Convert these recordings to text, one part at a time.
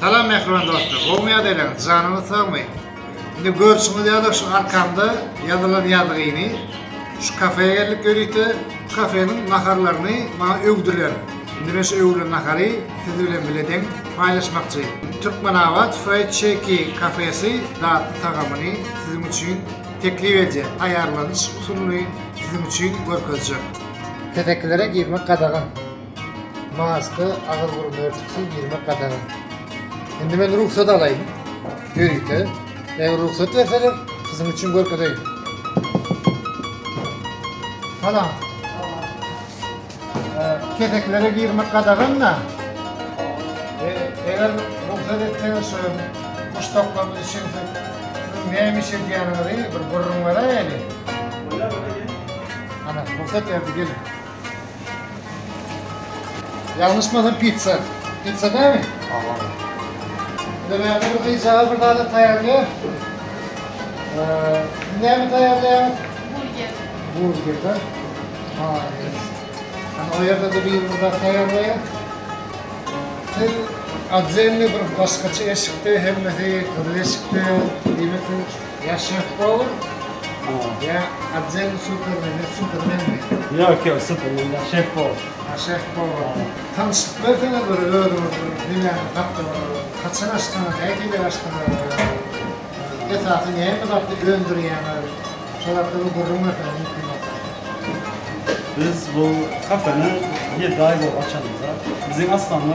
Salam mehriban dostlar. Olmaya deylen, canını sağmayın. Şimdi görsünüz ya da şu arkamda yazılan yazgıyını şu kafeye gelip görüydü. Kafenin nakarlarını bana övdüler. Şimdi ben şu övdülen nakarı sizinle bileden paylaşmakçıyım. Türkmenavat Fried Shake kafesi da tagamını sizin için teklif edeceğim. Ayarlanış usulünü sizin için görkezeceğim. Teteklere girmek kadağın. Maskı ağır burun örtüksün girmek kadağın. Şimdi ben ruhsat alayım. Görüydü. Eğer ruhsat verseler sizin için görkezeyim. Tamam. Keteklere girmek kadağın da eğer ruhsat ettiğiniz kuş toplamı için neymiş ediyanını değil, bir burun var ya yani. Ana, ruhsat verdi, gelin. Yanlış mı pizza? Pizza değil mi? Tamam. Demek ki bu pizzağı burada da tayarlıyor. Ne mi tayarlıyor? Burger. Burger de. Ha, evet. Yani o yerde de bir burada tayarlıyor. Siz adzenli bir başkaçı eşikte hem de kırıl eşikte demetin ya şef olur ya adzenli Superman mi? Yok Superman ya şef olur. Şef olur. Tanışık verdiğine göre öyle bilmem kaptı kaçın açtığını, heykeli açtığını esası neye mi kaptı öndürüyen çolakta bu durum efendim mümkün yok. Biz bu kafenin 7 ay bol açanımıza bizim aslında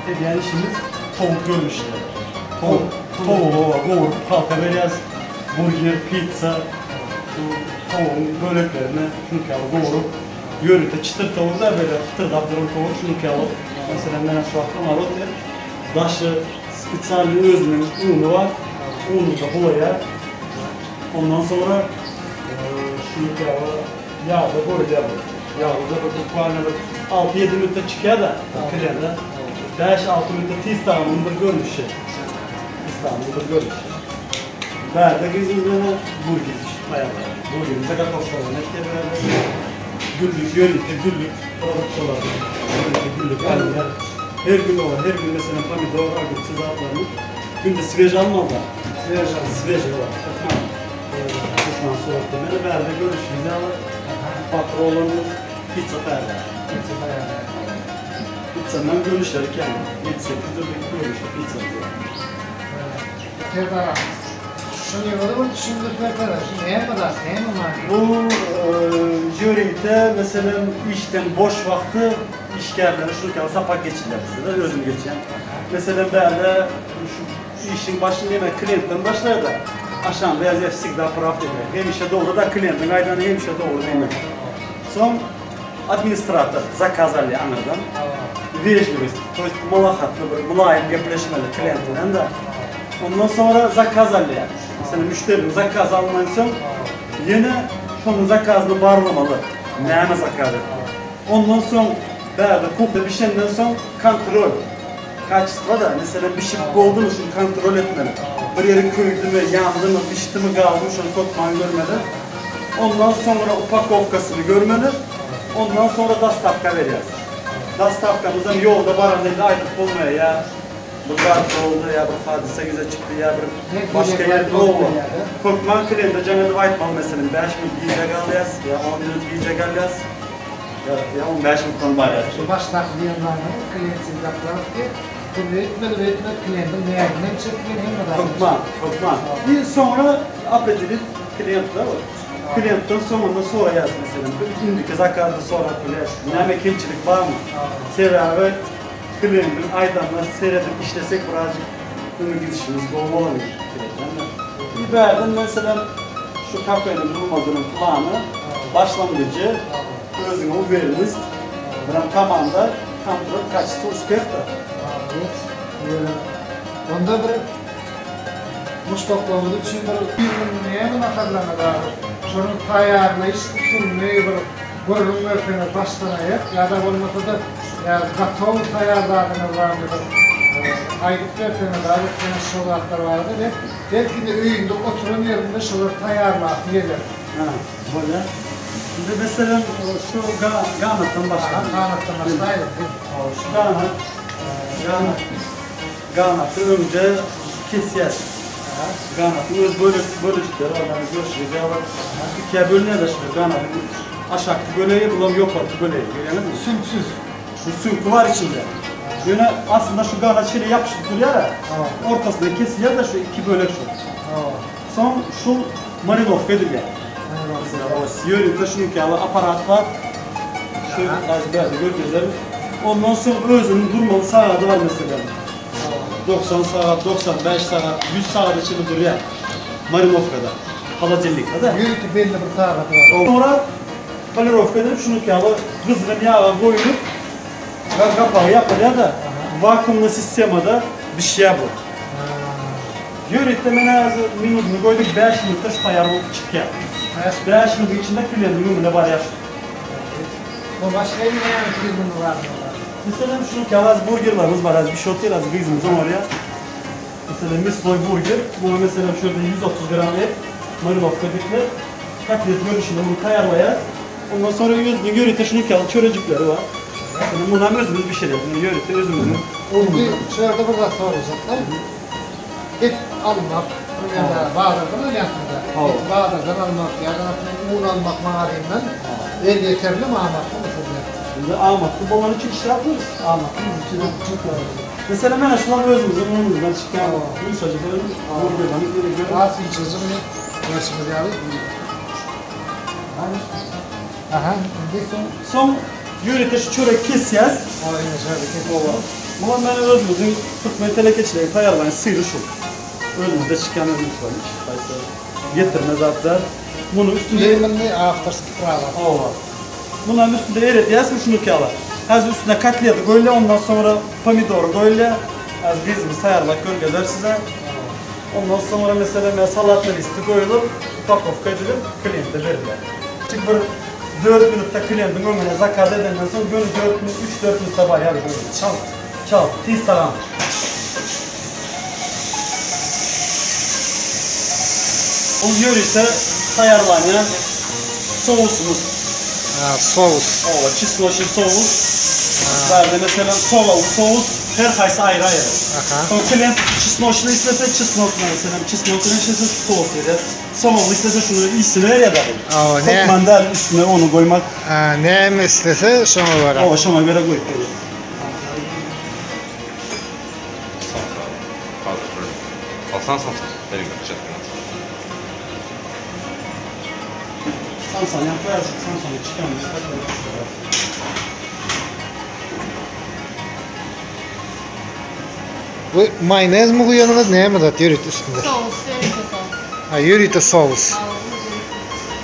dediğin işimiz tavuk görmüşler. Tavuğu kavurup halka vereceğiz. Burger, pizza, tavuğun böreklerini şunu kavurup yörükte çıtır tavuğu da böyle fıtırdak durum tavuğu şunu alıp mesela ben şu aklıma var otel daşı spitsalli özünün unu var unu da bulaya ondan sonra şunu yağda böyle yapıyor yağda böyle kuvarına 6-7 müddet çıkıyor da kremde 5-6 müddet İstanbul'da görmüş şey İstanbul'da görmüş Berde gezimizde burger ayarlar burgerimize kartoflarına güllük, yörükte, güllük, produktlar, güllük, alimler. Her gün olur, her gün mesela pomidor, armut, sızaatlarını günde sveç almalılar. Sveç var. Tutman soğuk demeli, berde görüşürüz ama patroğlarımız pizza payarlar. Pizza'dan görüşler kendi. 7-8 dörtlük görüşler pizza diyor. Teba, şunu yolu düşündükler kadar, neye kadar, neye mi var? Bu jüride mesela işten boş vakti işgərləri şurada sapak geçirler bizde de özüm geçen. Mesela ben de şu işin başında yine klientten başlar da aşağı beyaz efsik daha profit eder. Hem işe doğru da klientin aydanı hem işe doğru değil mi? Son administratör, zakazarlı anırdan. Vejliyiz, to есть malahatlı, mulayim gepleşmeli klientinden de. Ondan sonra zakazarlı yani. Mesela müşterinin zakaz almayınca yine şunun zakazını barlamalı. Neyine zakazı? Ondan sonra kupda bir şeyden sonra kontrol. Kaçtı da mesela bir şey oldu mu şunu kontrol etmeli. Bir yeri köydü mü, yandı mı, pişti mi kaldı mı şunu totman görmeli. Ondan sonra upakovkasını görmeli. Ondan sonra dastavka vereceğiz. Dastavkamızdan yolda barandaydı ayıp olmuyor ya. Bu kart oldu ya, bu hadise güzel çıktı ya, bir başka yerde oldu. Korkman kliente canını aytmalı mesela, 5 min diyecek alyas, ya 10 minut diyecek alyas, ya 15 min ton var ya. Başta klientlerle klientsiz yaptılar ki, böyle klientin değerinden çektiğini hem de Korkman. Bir sonra apetilit klientler var. Klientten sonra yaz mesela, şimdiki zakarda sonra ne kimçilik var mı? Sever klientin aydanla seyredip işlesek birazcık ünlü gidişimiz bol olabilir. Biberden mesela şu kafenin bulmadığının planı başlangıcı özüne o veriniz. Buranın tamamda kontrol kaçtı uspekta. Evet. Onda bir Mustafa'mızı için bir neye mi nakarlanır abi? Şunun tayarlayış usulünü bir görünme öpene başlanayıp ya da olmasa da ya gaton tayarlarını var mıdır? Ayrıklı öpene de ayrıklı şolaklar vardı ve belki de öyünde oturun yerinde şolak tayarlar diyelim. Böyle. Şimdi mesela şu Ganat'tan başlayalım. Ganat'tan başlayalım. Şu Qanatı önce kesiyaz. Qanatın öz bölücükleri var. Yani görüşürüz. İkiye bölünüyor da şimdi qanatın aşağı böleği bulam yukarı böleği. Görüyor musun? Sümksüz. Bu sünkü var içinde. Yine aslında şu qanat şöyle yapışıp duruyor ya. Ortasında kesiyaz da şu iki bölek şu. Son şu marinovka ediliyor. Yörükte şunun ki aparat var. Şöyle az böyle görüyoruz. Ondan sonra özünün durmalı saati var mesela. 90 saat, 95 saat, 100 saat içinde duruyor. Marinovka'da. Halacılıkta da. Yürütü belli bir saati var. Sonra Marinovka'da şunu ki kızgın yağa koyulup kapağı yapılıyor da vakumlu sistemada bir şey bu. Yörükte ben minutunu koyduk 5 minutta şu tayar olup çıkıyor. 5 minut içinde küllerin yumuna var yaşlı. Bu başka bir yani turizmi var mı? Mesela şu kalaz burgerlarımız var, az bir şey değil, az kızımız oraya. Mesela Misloy burger, bunu mesela şurada 130 gram et, marinovka bitme, katlet görüşünü bunu tayarlaya. Ondan sonra özünü yörüte şunun kalı çörecikleri var. Yani buna özümüz bir şey değil, bunu yörüte özümüzün. Şurada burada soracaklar. Et almak, Bağdır'dan öylesinde. Et Bağdır'dan almak, yardım un almak mağarayından el yeterli mi almak mı? Şimdi ağmatlı babanın için işler yapıyoruz. Ağmatlı için çok lazım. Mesela ben aşılan özümüzün unumuzdan çıkan yumuşacık ölmüş. Nasıl bir çözüm yok? Ulaşımız yani. Aha, son yörete şu çörek keseceğiz. Aynen şöyle kes. Ama ben özümüzün tutmayı telekeçleri tayarlayın sıyrı şu. Özümüzde çıkan özümüz var. Getirmez hatta. Bunu üstünde... Yeminli after sıkıralar. Ova. Bunların üstünde eritiyaz mı şunu ki alar. Az üstüne katliyatı koyla, ondan sonra pomidoru koyla. Az bizimiz tayarlak gölgeler size. Ondan sonra mesela salatlı listi koyulup, pakovka edilip kliyente verilir. Çünkü bir 4 minutta kliyentin önüne zakat edenden sonra günü 3-4 minutta bayağı bir böyle. Çal, tiz sağlam. O yörüse tayarlanan soğusumuz. Soğuz. O çisnoşi soğuz. Böyle mesela soğalı soğuz her kaysa ayrı ayrı. O klient çisnoşlu istese çisnoşlu mesela çisnoşlu istese soğuz verir. Soğalı istese şunu ismini ver ya da. Ne? Mandal üstüne onu koymak. Ne mi istese şuna var. O şuna göre koyup veriyor. Alsan benim yapacağım. Samsan yaparsın, Samsan'a çıkamıyor. Bu mayonez mi koyuyorsunuz, ne mi da yürüt üstünde? Soğuz, yörük soğuz. Ha, yürüte soğuz.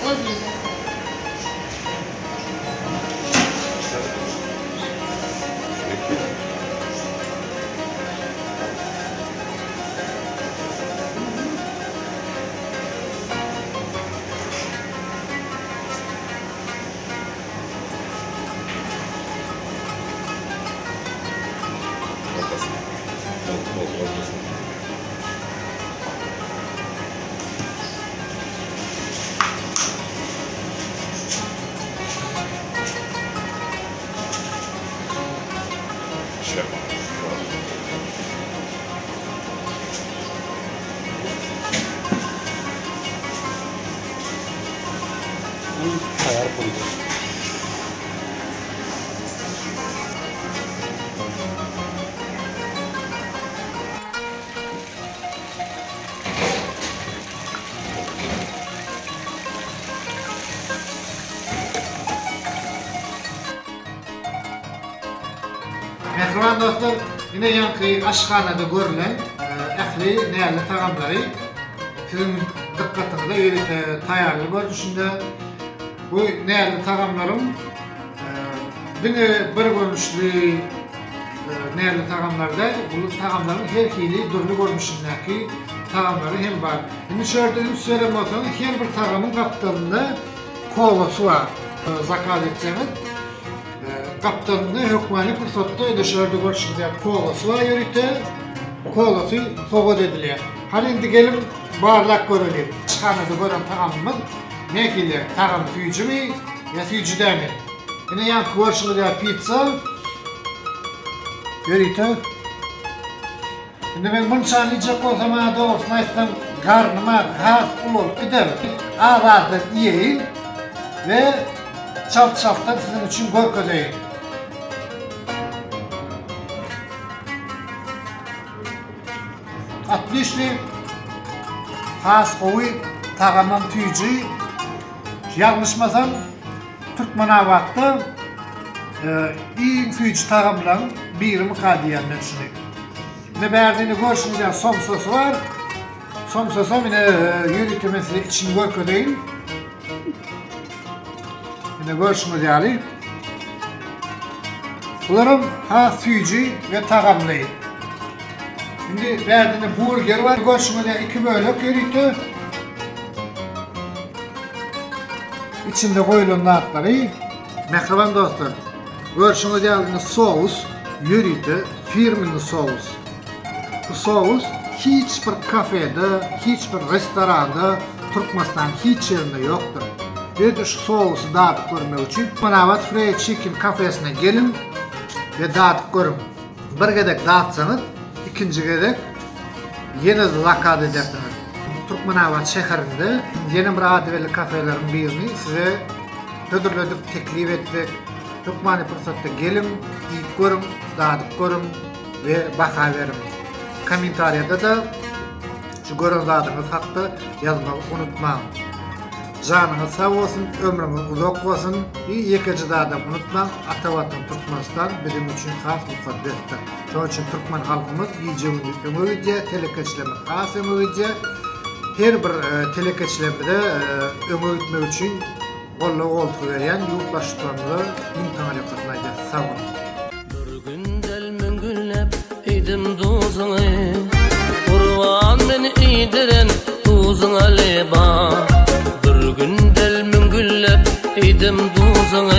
Özlüyorum. Tayar koyuyor. Mehriban dostlar, yine yankı aşkhanada görülen ehli değerli tagamları sizin dikkatinize yürüte tayarlı görüşünde bu değerli tagamlarım beni bir görünüşlü değerli tagamlarda bu tagamların her hili durlu görünüşündeki tagamları hem var. Şimdi şöyle üç söylem olsanız her bir tagamın kaptanında kolası var. Zakat edeceğiniz. Kaptanını hükmani fırsatta dışarıda görüşünde kolası var yürüte, kolası soğuk ediliyor. Hani indi gelin barlak görelim. Çıkanıda gören tagamımız ne ki tagam füyücü mü ya füyücü değil mi? Yine yan görüşünde pizza yürüte Şimdi ben bunu çalayacak o zaman doğrusu açsam karnıma has olup gider. Ağlardan yiyeyim ve çalt-çalttan sizin için korkacağım. Atmışlı has koyu tağamam tüyücü. Yanlışmasam Türkmenavat'ta iyi tüyücü tağamların birimi kadiyenler düşünüyor. Ne verdiğini görüşünce somsosu var. Somsosu yine yürütmesi için korkudayım. Yine görüşünce alayım. Bunlarım has tüyücü ve tağamlıyım. Şimdi verdiğinde burger var. Görüşünce iki bölük yürütü. İçinde koyulan natları. Mehriban dostlar. Görüşünce aldığınız soğuz, yürütü, firminin soğuz. Bu soğuz hiçbir kafede, hiçbir restoranda, Türkmenistan hiç yerinde yoktur. Ve şu soğusu dağıtıp görmek için Manavat Fried Chicken kafesine gelin ve dağıtıp görün. Bir gedek dağıtsanız, ikinci gedek yeni lakad edersiniz. Türkmenavat şehrinde yeni bir adiveli kafelerin birini size ödürledik, teklif ettik. Türkmeni fırsatta gelin, ilk görün, dağıtıp görün ve baka verin. Komentariyada da şu görüntüleriniz hakkında yazmayı unutmayın. Canınız sağ olsun, ömrünüz uzak olsun. İkinci da unutmayın, Atavatan Türkmenistan bizim için has mukaddestir. Onun için Türkmen halkımız yiyeceğimiz ömürlüce, telekeçleme has ömürlüce. Her bir telekeçlemede ömür etmek için kolla koltuğu veren yurtbaşlarımıza imtihanı katlayacağız. Sağ olun. Bir gün delmin güllep idim duzunu, Kurvan beni idiren tuzuna leba. Bir gün delmin güllep idim duzunu,